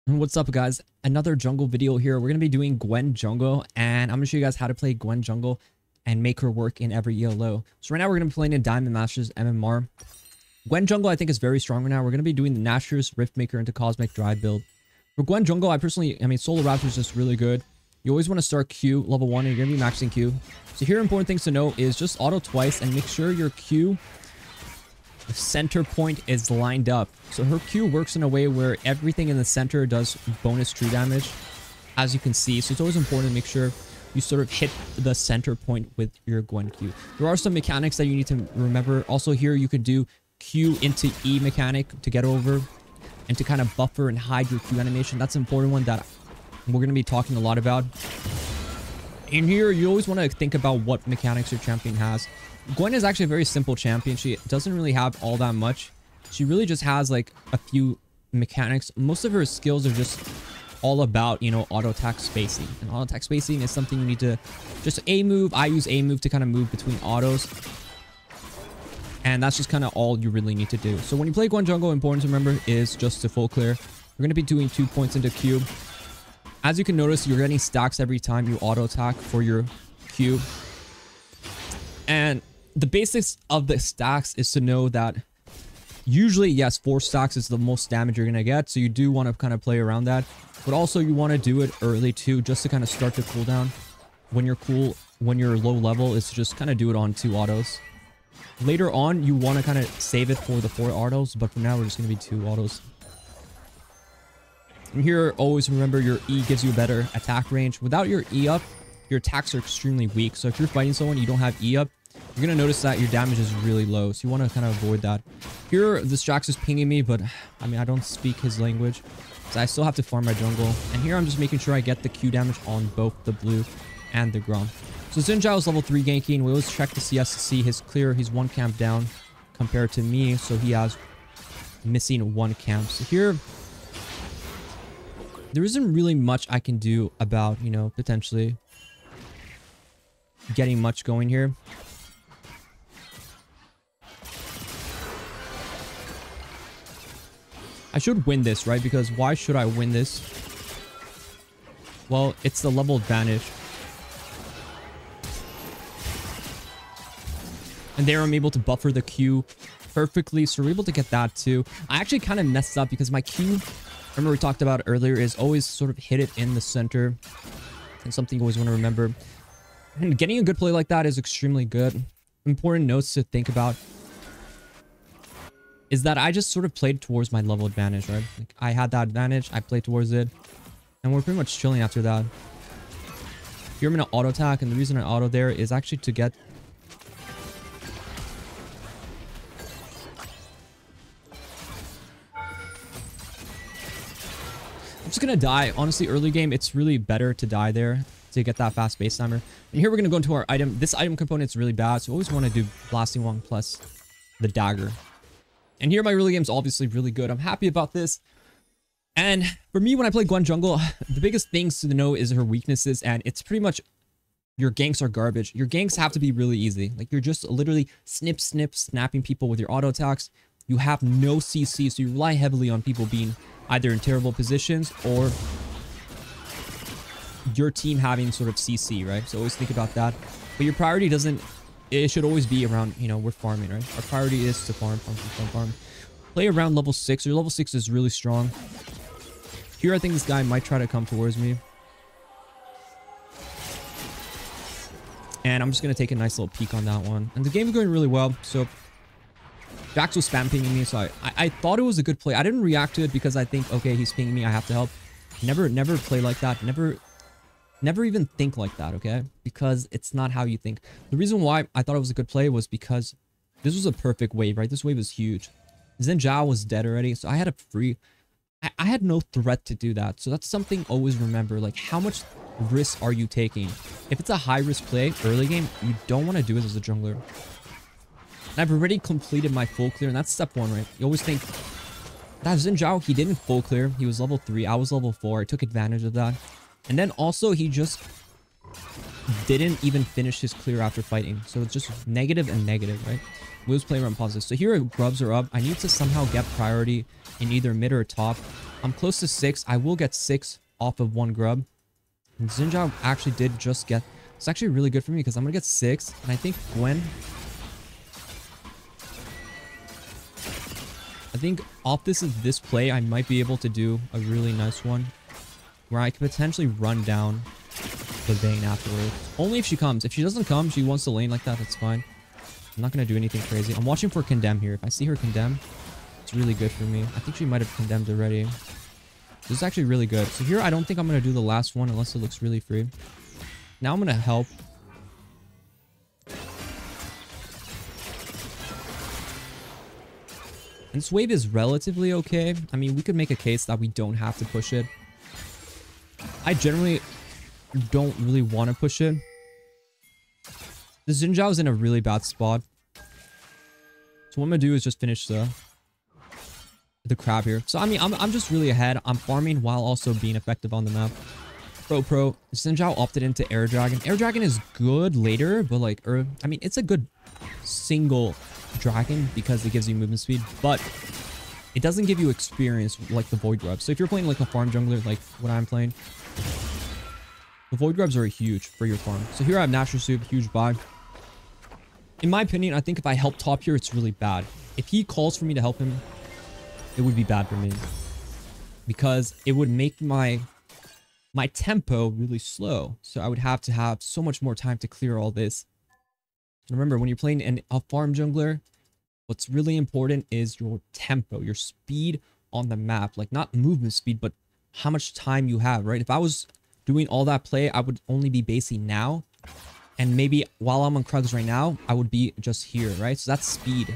What's up, guys? Another jungle video here. We're going to be doing Gwen jungle, and I'm going to show you guys how to play Gwen jungle and make her work in every ELO. So right now we're going to be playing in Diamond Masters MMR. Gwen jungle I think is very strong right now. We're going to be doing the Nashor's Riftmaker into Cosmic Drive build. For Gwen jungle, I mean, Solar Raptor is just really good. You always want to start Q level 1 and you're going to be maxing Q. So here, important things to know is just auto twice and make sure your Q center point is lined up. So her Q works in a way where everything in the center does bonus true damage, as you can see. So it's always important to make sure you sort of hit the center point with your Gwen Q. There are some mechanics that you need to remember. Also here, you could do Q into E mechanic to get over and to kind of buffer and hide your Q animation. That's an important one that we're going to be talking a lot about. In here, you always want to think about what mechanics your champion has. Gwen is actually a very simple champion. She doesn't really have all that much. She really just has like a few mechanics. Most of her skills are just all about, you know, auto attack spacing. And auto attack spacing is something you need to just A move. I use A move to kind of move between autos. And that's just kind of all you really need to do. So when you play Gwen jungle, important to remember is just to full clear. We're going to be doing 2 points into Q. As you can notice, you're getting stacks every time you auto attack for your Q. And the basics of the stacks is to know that usually, yes, 4 stacks is the most damage you're going to get. So you do want to kind of play around that. But also you want to do it early too, just to kind of start the cooldown. When you're low level, is to just kind of do it on 2 autos. Later on, you want to kind of save it for the 4 autos. But for now, we're just going to be 2 autos. And here, always remember your E gives you a better attack range. Without your E up, your attacks are extremely weak. So if you're fighting someone, you don't have E up, you're going to notice that your damage is really low. So you want to kind of avoid that. Here, this Jax is pinging me, but I mean, I don't speak his language. So I still have to farm my jungle. And here, I'm just making sure I get the Q damage on both the blue and the Grom. So Xin Zhao is level 3 ganking. We always check the CS to see his clear. He's 1 camp down compared to me. So he has missing 1 camp. So here, there isn't really much I can do about, you know, potentially getting much going here. I should win this, right? Because why should I win this? Well, it's the level advantage. And there I'm able to buffer the Q perfectly. So we're able to get that too. I actually kind of messed up because my Q, remember we talked about earlier, is always sort of hit it in the center. And something you always want to remember. And getting a good play like that is extremely good. Important notes to think about is that I just sort of played towards my level advantage, right? Like I had that advantage, I played towards it, and we're pretty much chilling after that. Here I'm gonna auto attack, and the reason I auto there is actually to get I'm just gonna die. Honestly, early game, it's really better to die there to get that fast base timer. And here we're gonna go into our item. This item component is really bad, so we always want to do Blasting Wong plus the dagger. And here my early game is obviously really good. I'm happy about this. And for me, when I play Gwen jungle, the biggest things to know is her weaknesses, and it's pretty much your ganks are garbage. Your ganks have to be really easy. Like you're just literally snapping people with your auto attacks. You have no CC, so you rely heavily on people being either in terrible positions or your team having sort of CC, right? So always think about that. But your priority it should always be around, you know, we're farming, right? Our priority is to farm. Play around level 6. Your level 6 is really strong. Here, I think this guy might try to come towards me. And I'm just going to take a nice little peek on that one. And the game is going really well. So Jax was spam pinging me, so I thought it was a good play. I didn't react to it because I think, okay, he's pinging me, I have to help. Never play like that. Never even think like that, okay? Because it's not how you think. The reason why I thought it was a good play was because this was a perfect wave, right? This wave was huge. Xin Zhao was dead already, so I had a free... I had no threat to do that. So that's something always remember. Like, how much risk are you taking? If it's a high-risk play, early game, you don't want to do it as a jungler. And I've already completed my full clear, and that's step 1, right? You always think, that Xin Zhao, he didn't full clear. He was level 3. I was level 4. I took advantage of that. And then also, he just didn't even finish his clear after fighting. So it's just negative and negative, right? We always play around positive. So here, grubs are up. I need to somehow get priority in either mid or top. I'm close to 6. I will get 6 off of 1 grub. And Xinjiao actually did just get... It's actually really good for me because I'm going to get 6. And I think Gwen... I think off this play, I might be able to do a really nice one. Where I could potentially run down the Vayne afterwards. Only if she comes. If she doesn't come, she wants to lane like that, that's fine. I'm not going to do anything crazy. I'm watching for Condemn here. If I see her Condemn, it's really good for me. I think she might have Condemned already. This is actually really good. So here, I don't think I'm going to do the last one unless it looks really free. Now I'm going to help. And this wave is relatively okay. I mean, we could make a case that we don't have to push it. I generally don't really want to push it. The Xinjiao is in a really bad spot. So what I'm going to do is just finish the crab here. So, I mean, I'm just really ahead. I'm farming while also being effective on the map. Pro. Xinjiao opted into Air Dragon. Air Dragon is good later, but like, I mean, it's a good single dragon because it gives you movement speed, but it doesn't give you experience like the Void Grubs. So if you're playing like a farm jungler, like what I'm playing, the Void Grubs are huge for your farm. So here I have Natural Soup, huge buy. In my opinion, I think if I help top here, it's really bad. If he calls for me to help him, it would be bad for me. Because it would make my tempo really slow. So I would have to have so much more time to clear all this. And remember, when you're playing a farm jungler, what's really important is your tempo, your speed on the map. Like not movement speed, but how much time you have, right? If I was doing all that play, I would only be basing now. And maybe while I'm on Krugs right now, I would be just here, right? So that's speed.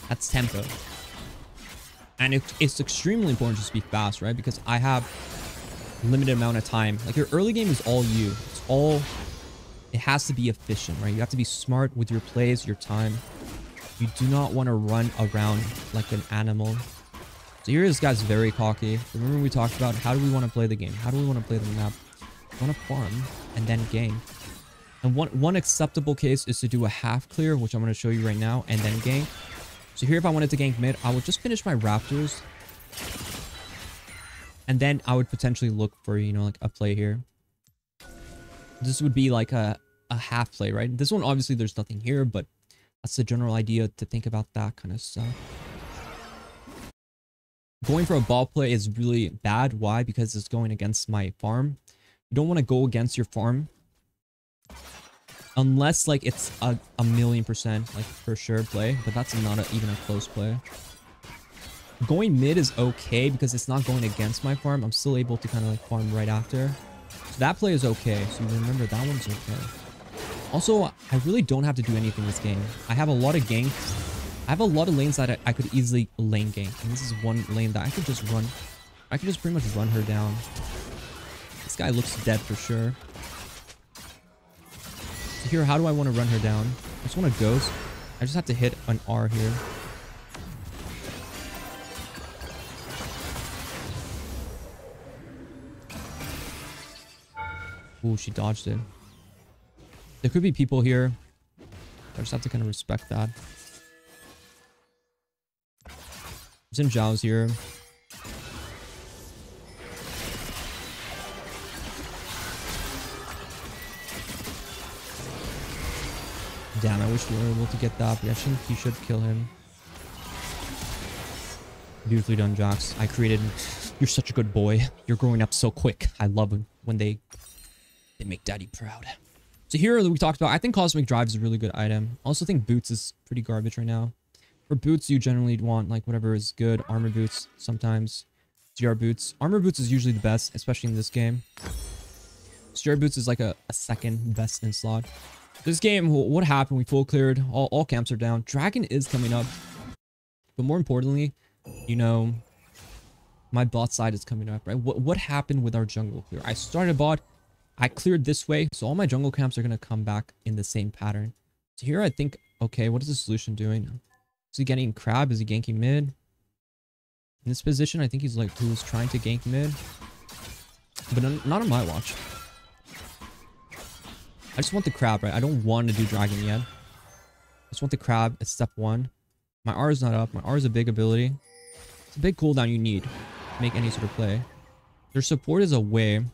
That's tempo. And it's extremely important to be fast, right? Because I have limited amount of time. Like your early game is all you. It's all... It has to be efficient, right? You have to be smart with your plays, your time. You do not want to run around like an animal. So here this guy's very cocky. Remember we talked about how do we want to play the game? How do we want to play the map? We want to farm and then gank. And one acceptable case is to do a half clear, which I'm going to show you right now, and then gank. So here if I wanted to gank mid, I would just finish my Raptors. And then I would potentially look for, you know, like a play here. This would be like a half play, right? This one, obviously, there's nothing here, but that's the general idea to think about that kind of stuff. Going for a ball play is really bad. Why? Because it's going against my farm. You don't want to go against your farm. Unless, like, it's a 1,000,000%, like, for sure play. But that's not even a close play. Going mid is okay because it's not going against my farm. I'm still able to kind of, like, farm right after. So that play is okay. So remember, that one's okay. Also, I really don't have to do anything this game. I have a lot of ganks. I have a lot of lanes that I could easily lane gank. And this is one lane that I could just run. I could just pretty much run her down. This guy looks dead for sure. So here, how do I want to run her down? I just want to ghost. I just have to hit an R here. Ooh, she dodged it. There could be people here. I just have to kind of respect that. Xinjiao's here. Damn, I wish we were able to get that, but I think he should kill him. Beautifully done, Jax. I created... You're such a good boy. You're growing up so quick. I love it when they make daddy proud. So here we talked about, I think Cosmic Drive is a really good item. I also think Boots is pretty garbage right now. For Boots, you generally want like whatever is good. Armor Boots sometimes. GR Boots. Armor Boots is usually the best, especially in this game. GR Boots is like a second best in slot. This game, what happened? We full cleared. All camps are down. Dragon is coming up. But more importantly, you know, my bot side is coming up, right? What happened with our jungle clear? I started bot. I cleared this way, so all my jungle camps are going to come back in the same pattern. So here I think, okay, what is the solution doing? Is he getting crab? Is he ganking mid? In this position, I think he's like, who's trying to gank mid. But not on my watch. I just want the crab, right? I don't want to do dragon yet. I just want the crab at step 1. My R is not up. My R is a big ability. It's a big cooldown you need. make any sort of play. Their support is away.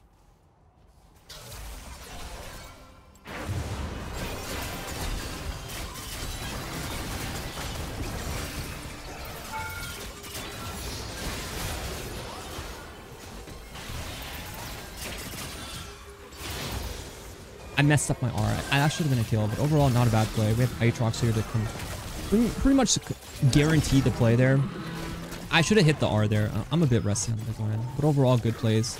I messed up my R. That should have been a kill, but overall, not a bad play. We have Aatrox here that can pretty much guarantee the play there. I should have hit the R there. I'm a bit rusty on the Gwen, but overall, good plays.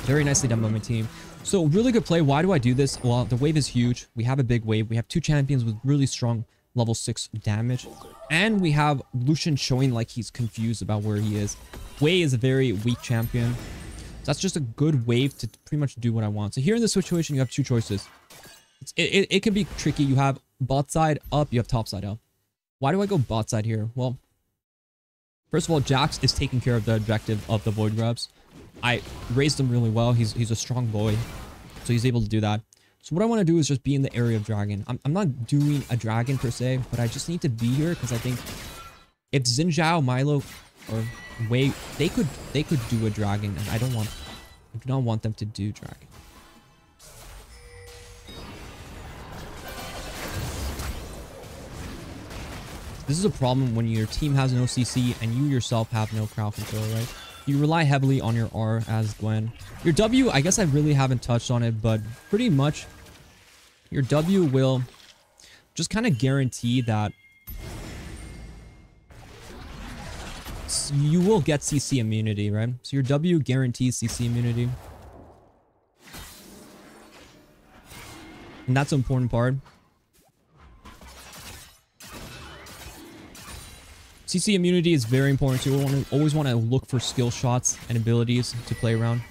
Very nicely done by my team. So, really good play. Why do I do this? Well, the wave is huge. We have a big wave. We have 2 champions with really strong level 6 damage. And we have Lucian showing like he's confused about where he is. Wei is a very weak champion. So that's just a good wave to pretty much do what I want. So here in this situation, you have 2 choices. It can be tricky. You have bot side up, you have top side up. Why do I go bot side here? Well, first of all, Jax is taking care of the objective of the Void Grubs. I raised him really well. He's a strong boy, so he's able to do that. So what I want to do is just be in the area of dragon. I'm not doing a dragon per se, but I just need to be here because I think if Xin Zhao, Milo, or Wei, they could do a dragon, and I do not want them to do dragon. This is a problem when your team has no CC and you yourself have no crowd control, right? You rely heavily on your R as Gwen. Your W, I guess I really haven't touched on it, but pretty much your W will just kind of guarantee that you will get CC immunity, right? So your W guarantees CC immunity. And that's an important part. CC immunity is very important too. You always want to look for skill shots and abilities to play around.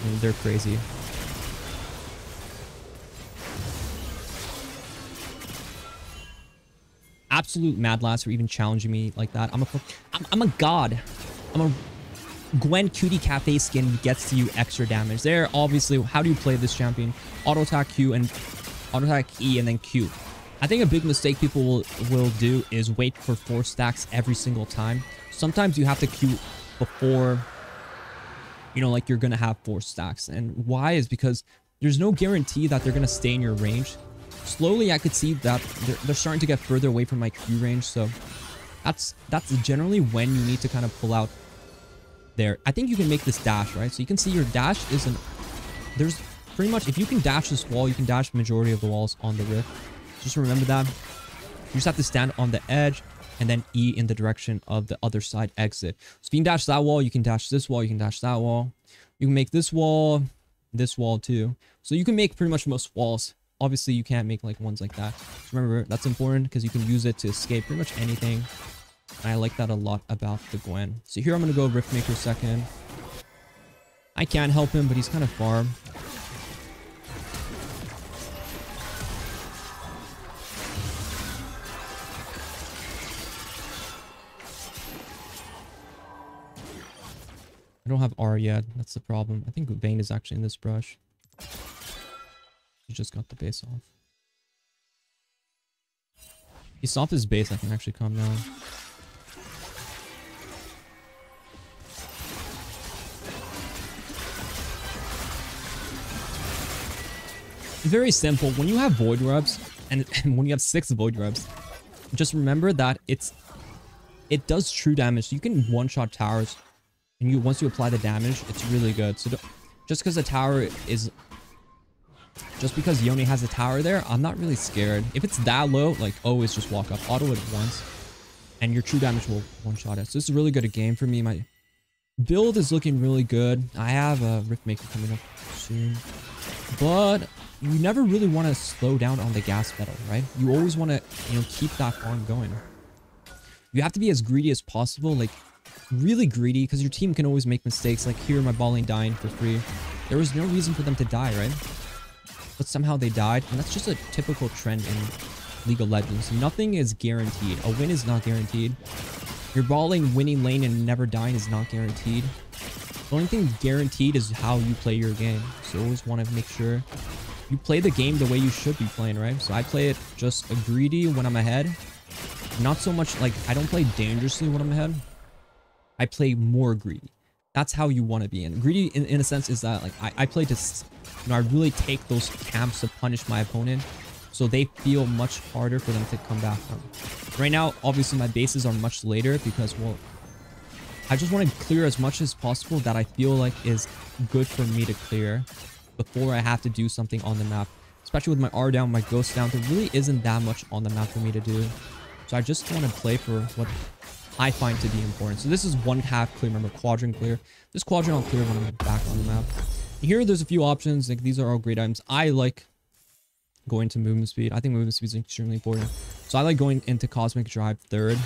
And they're crazy. Absolute mad lass for even challenging me like that. I'm a god. I'm a Gwen Cutie Cafe skin gets you extra damage. There, obviously, how do you play this champion? Auto attack Q and auto attack E and then Q. I think a big mistake people will do is wait for 4 stacks every single time. Sometimes you have to Q before, you know, like you're gonna have 4 stacks. And why is because there's no guarantee that they're gonna stay in your range. Slowly, I could see that they're starting to get further away from my Q range. So that's generally when you need to kind of pull out there. I think you can make this dash, right? So you can see your dash isn't... There's pretty much... If you can dash this wall, you can dash the majority of the walls on the rift. Just remember that. You just have to stand on the edge and then E in the direction of the other side exit. So if you can dash that wall, you can dash this wall, you can dash that wall. You can make this wall too. So you can make pretty much most walls. Obviously, you can't make like ones like that. So remember, that's important because you can use it to escape pretty much anything. And I like that a lot about the Gwen. So here I'm going to go Riftmaker second. I can't help him, but he's kind of far. I don't have R yet. That's the problem. I think Vayne is actually in this brush. He just got the base off. He's off his base. I can actually calm down. Very simple. When you have Void Grubs, and when you have 6 Void Grubs, just remember that it does true damage. You can one-shot towers, and once you apply the damage, it's really good. So just because the tower is... Just because Yone has a tower there, I'm not really scared. If it's that low, like, always just walk up. Auto it once, and your true damage will one-shot it. So this is really good a game for me. My build is looking really good. I have a Riftmaker coming up soon. But you never really want to slow down on the gas pedal, right? You always want to, keep that farm going. You have to be as greedy as possible, like, really greedy, because your team can always make mistakes. Like here, my ball lane dying for free. There was no reason for them to die, right? But somehow they died, and that's just a typical trend in League of Legends. Nothing is guaranteed. A win is not guaranteed. Your ball lane winning lane and never dying is not guaranteed. The only thing guaranteed is how you play your game. So you always want to make sure you play the game the way you should be playing, right? So I play it just greedy when I'm ahead. Not so much like I don't play dangerously when I'm ahead. I play more greedy. That's how you want to be. And greedy in a sense is that like I play to, you know, I really take those camps to punish my opponent, so they feel much harder for them to come back from. Right now, obviously my bases are much later because, well, I just want to clear as much as possible that I feel like is good for me to clear before I have to do something on the map. Especially with my R down, my ghost down, there really isn't that much on the map for me to do. So I just want to play for what I find to be important. So this is one half clear, remember, quadrant clear. This quadrant I'll clear when I'm back on the map. Here, there's a few options. Like, these are all great items. I like going to movement speed. I think movement speed is extremely important. So I like going into Cosmic Drive third.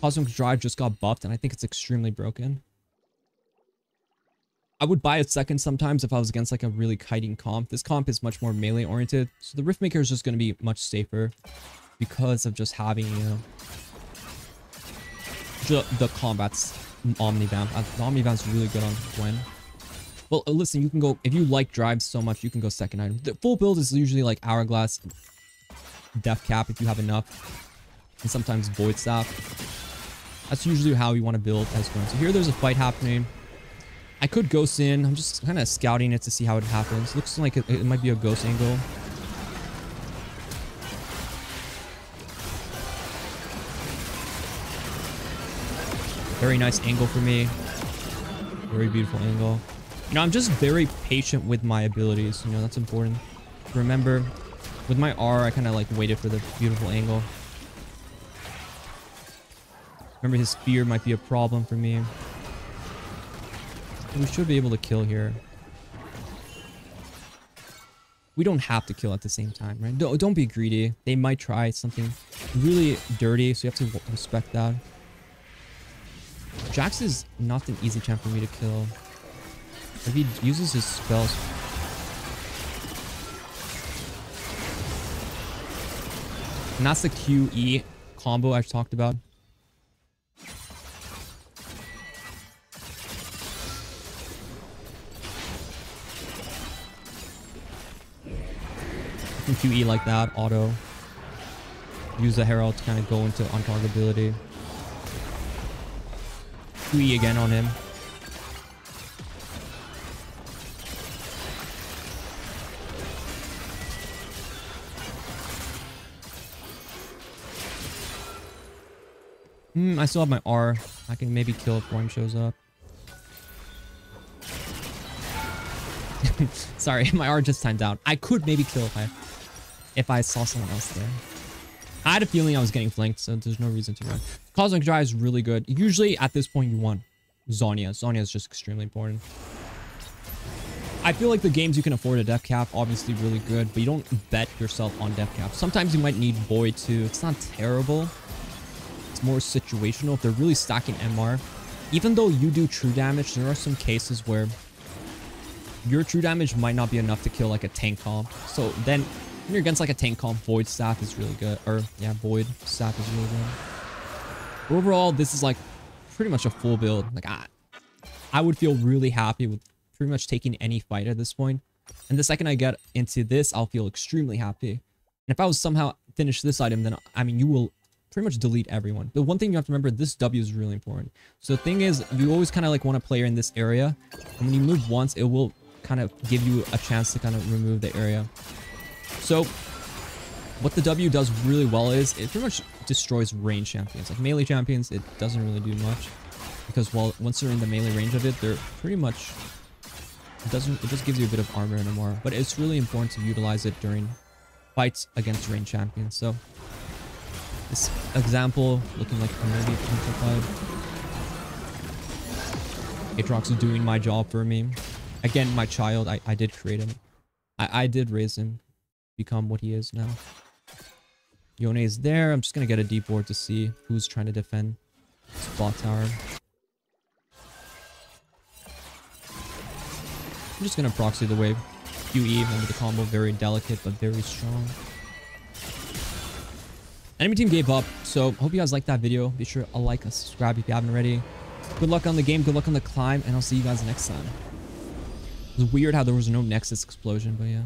Cosmic Drive just got buffed, and I think it's extremely broken. I would buy a second sometimes if I was against like a really kiting comp. This comp is much more melee oriented, so the Riftmaker is just going to be much safer because of just having, you know, the combat's Omnivamp. The Omnivamp is really good on Gwen. Well, listen, you can go, if you like drives so much, you can go second item. The full build is usually like Hourglass, Death Cap if you have enough, and sometimes Void Staff. That's usually how you want to build as Gwen. So here there's a fight happening. I could ghost in. I'm just kind of scouting it to see how it happens. Looks like it might be a ghost angle. Very nice angle for me. Very beautiful angle. You know, I'm just very patient with my abilities. You know, that's important. Remember, with my R, I kind of like waited for the beautiful angle. Remember, his spear might be a problem for me. We should be able to kill here. We don't have to kill at the same time, right? Don't be greedy. They might try something really dirty, so you have to respect that. Jax is not an easy champ for me to kill. If he uses his spells. And that's the QE combo I've talked about. QE like that, auto. Use the Herald to kind of go into untargetability. QE again on him. I still have my R. I can maybe kill if Gwen shows up. Sorry, my R just timed out. I could maybe kill if I saw someone else there. I had a feeling I was getting flanked, so there's no reason to run. Cosmic Drive is really good. Usually at this point you want Zhonya. Zhonya is just extremely important. I feel like the games you can afford a Death Cap, obviously really good, but you don't bet yourself on Death Cap. Sometimes you might need Void too. It's not terrible. It's more situational if they're really stacking MR. Even though you do true damage, there are some cases where your true damage might not be enough to kill like a tank comp. So then when you're against like a tank comp, Void Staff is really good. Or yeah, Void Staff is really good. But overall, this is like pretty much a full build. Like I would feel really happy with pretty much taking any fight at this point. And the second I get into this, I'll feel extremely happy. And if I was somehow finish this item, then I mean, you will pretty much delete everyone. But one thing you have to remember, this W is really important. So the thing is, you always kind of like want a player in this area. And when you move once, it will kind of give you a chance to kind of remove the area. So what the W does really well is it pretty much destroys range champions. Like melee champions, it doesn't really do much because, well, once they're in the melee range of it, they're pretty much, it just gives you a bit of armor and more. But it's really important to utilize it during fights against range champions. So this example looking like a maybe fight. Aatrox is doing my job for me. Again, my child, I did create him. I did raise him, become what he is now. Yone is there. I'm just going to get a deep ward to see who's trying to defend this bot tower. I'm just going to proxy the wave. QE, remember the combo, very delicate but very strong. Enemy team gave up, so hope you guys liked that video. Be sure to like and subscribe if you haven't already. Good luck on the game, good luck on the climb, and I'll see you guys next time. It was weird how there was no Nexus explosion, but yeah.